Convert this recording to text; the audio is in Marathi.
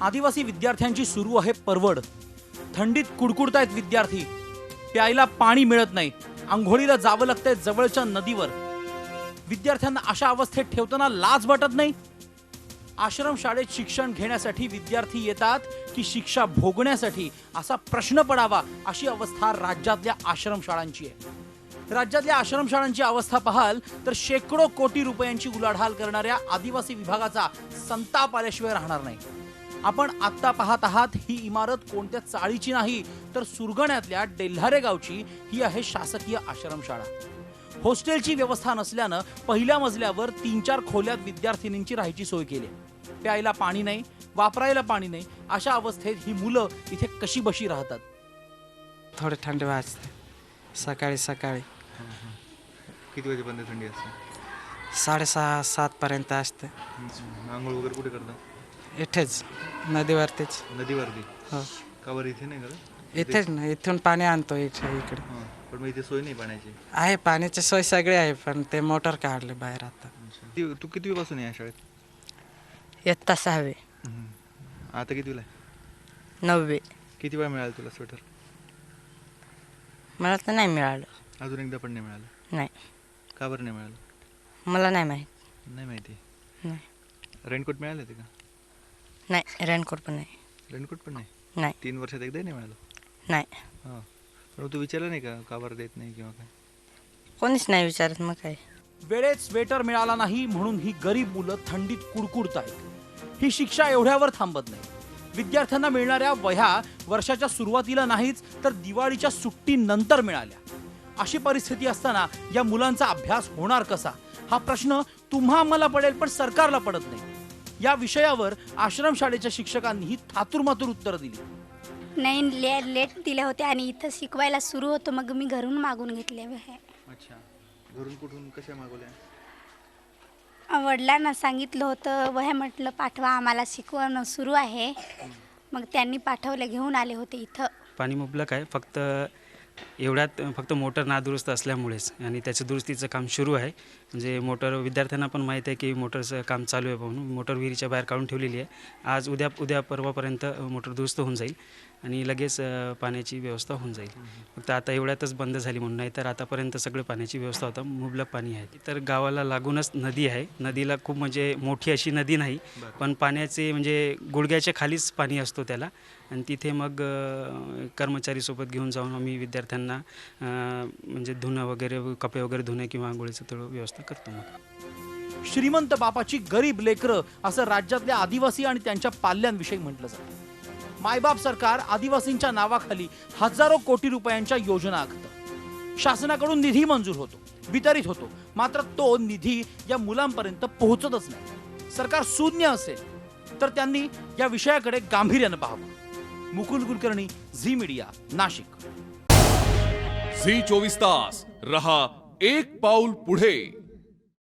आदिवासी विद्यार्थ्यांची सुरू आहे परवड. थंडीत कुडकुडतायत विद्यार्थी, प्यायला पाणी मिळत नाही, आंघोळीला जावं लागतंय जवळच्या नदीवर. विद्यार्थ्यांना अशा अवस्थेत ठेवताना लाज वाटत नाही? आश्रमशाळेत शिक्षण घेण्यासाठी विद्यार्थी येतात की शिक्षा भोगण्यासाठी, असा प्रश्न पडावा अशी अवस्था राज्यातल्या आश्रमशाळांची आहे. राज्यातल्या आश्रमशाळांची अवस्था पाहाल तर शेकडो कोटी रुपयांची उलाढाल करणाऱ्या आदिवासी विभागाचा संताप आल्याशिवाय राहणार नाही. आपण आत्ता पाहत आहात ही इमारत कोणत्या चाळीची नाही, तर सुरगण्यातल्या डेल्हारे गावची ही आहे शासकीय आश्रमशाळा. हॉस्टेलची व्यवस्था नसल्यानं पहिल्या मजल्यावर 3-4 खोल्यात विद्यार्थिनींची राहायची सोय केली. प्यायला पाणी नाही, वापरायला पाणी नाही, अशा अवस्थेत ही मुलं इथे कशी बशी राहतात. थोडे थंडी वाजते सकाळी सकाळी. किती वाजेपर्यंत थंडी असते? 6:30-7 पर्यंत असते. आंघोळ वगैरे कुठे करता? इथेच नदीवरतीच. नदीवरती? हो, का बरं इथे नाही करत? इथेच ना, इथून पाणी आणतो इकडे. हां, पण मग इथे सोय नाही पाण्याची? आहे, पाण्याची सोय सगळी आहे, पण ते मोटर काढले बाहेर आता. तू किती पासून आहे या शाळेत? इयत्ता 6वी. आता कितीला? 9वी. किती वेळा मिळालं तुला स्वेटर? मला तर नाही मिळालं. अजून एकदा पण नाही मिळालं? नाही, का बरं नाही मिळालं? मला नाही माहीत. नाही माहिती. नाही, रेनकोट मिळाले ते का? नाही, रेनकोट पण नाही. रेनकोट पण नाही? नाही, 3 वर्षात एकदाही नाही मिळालं? नाही, हां, पण तू विचारलं नाही का बरं देत नाही किंवा काय? कोणीच नाही विचारत. मग काय, वेळेत स्वेटर मिळाला नाही म्हणून ही गरीब मुलं थंडीत कुडकुडतायत. ही शिक्षा एवढ्यावर थांबत नाही. विद्यार्थ्यांना मिळणाऱ्या वह्या वर्षाच्या सुरुवातीला नाहीच तर दिवाळीच्या सुट्टीनंतर मिळाल्या. अशी परिस्थिती असताना या मुलांचा अभ्यास होणार कसा, हा प्रश्न तुम्हा आम्हाला पडेल पण सरकारला पडत नाही. या विषयावर आश्रमशाळेच्या शिक्षकांनीही थातुरमातुर उत्तर दिली. नाही, लेट दिले होते आणि इथं शिकवायला सुरू होतं, मग मी घरून मागून घेतले वह्या. अच्छा, घरून कुठून कशा मागवल्या? वडिलांना सांगितलं होतं वह्या, म्हटलं पाठवा, आम्हाला शिकवणं सुरू आहे. मग त्यांनी पाठवले, घेऊन आले होते इथं. पाणी मुबलक आहे, फक्त फक्त मोटर नादुरुस्त असल्यामुळेच, आणि त्याचं दुरुस्तीचं काम सुरू आहे. म्हणजे मोटर विद्यार्थ्यांना पण माहीत आहे की मोटरचं काम चालू आहे म्हणून मोटर विहिरीच्या बाहेर काढून ठेवलेली आहे. आज उद्या परवापर्यंत मोटर दुरुस्त होऊन जाईल आणि लगेच पाण्याची व्यवस्था होऊन जाईल. फक्त आता एवढ्यातच बंद झाली म्हणून, नाही तर आतापर्यंत सगळं पाण्याची व्यवस्था होता, मुबलक पाणी आहे. तर गावाला लागूनच नदी आहे. नदीला खूप म्हणजे मोठी अशी नदी नाही, पण पाण्याचे म्हणजे गुडघ्याच्या खालीच पाणी असतो त्याला. आणि तिथे मग कर्मचारीसोबत घेऊन जाऊन आम्ही विद्यार्थ्यांना म्हणजे धुणं वगैरे, कपडे वगैरे धुणं किंवा आंघोळीचं थोडं व्यवस्था करतो. मग श्रीमंत बापाची गरीब लेकरं असं राज्यातल्या आदिवासी आणि त्यांच्या पाल्यांविषयी म्हटलं जातं. मायबाप सरकार आदिवासींच्या नावाखाली हजारो कोटी रुपयांच्या योजना आखतं. शासनाकडून निधी मंजूर होतो, वितरित होतो, मात्र तो निधी या मुलांपर्यंत पोहोचतच नाही. सरकार शून्य असेल तर त्यांनी या विषयाकडे गांभीर्यानं पाहावं. मुकुल कुलकर्णी, झी मीडिया, नाशिक. झी 24 तास रहा एक पाऊल पुढे.